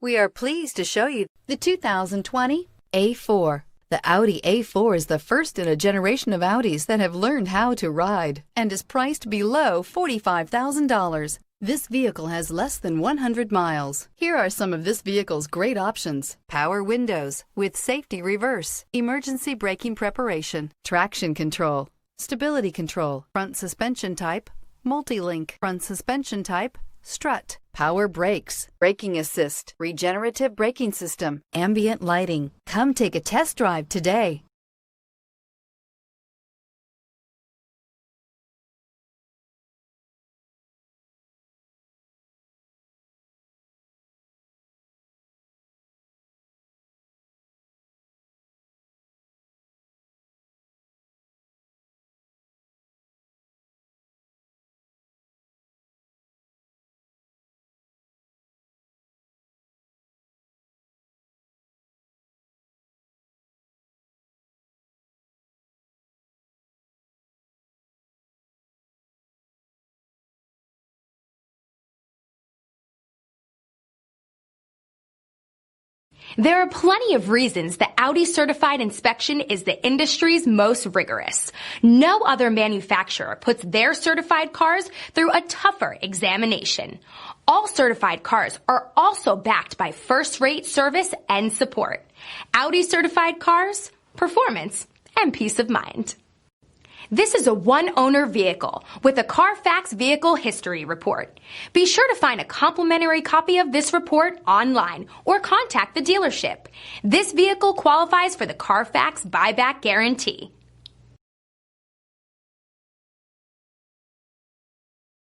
We are pleased to show you the 2020 A4. The Audi A4 is the first in a generation of Audis that have learned how to ride and is priced below $45,000. This vehicle has less than 100 miles. Here are some of this vehicle's great options: power windows with safety reverse, emergency braking preparation, traction control, stability control, front suspension type, multi-link, front suspension type, strut, power brakes, braking assist, regenerative braking system, ambient lighting. Come take a test drive today. There are plenty of reasons that Audi certified inspection is the industry's most rigorous. No other manufacturer puts their certified cars through a tougher examination. All certified cars are also backed by first-rate service and support. Audi certified cars, performance, and peace of mind. This is a one-owner vehicle with a Carfax Vehicle History Report. Be sure to find a complimentary copy of this report online or contact the dealership. This vehicle qualifies for the Carfax Buyback Guarantee.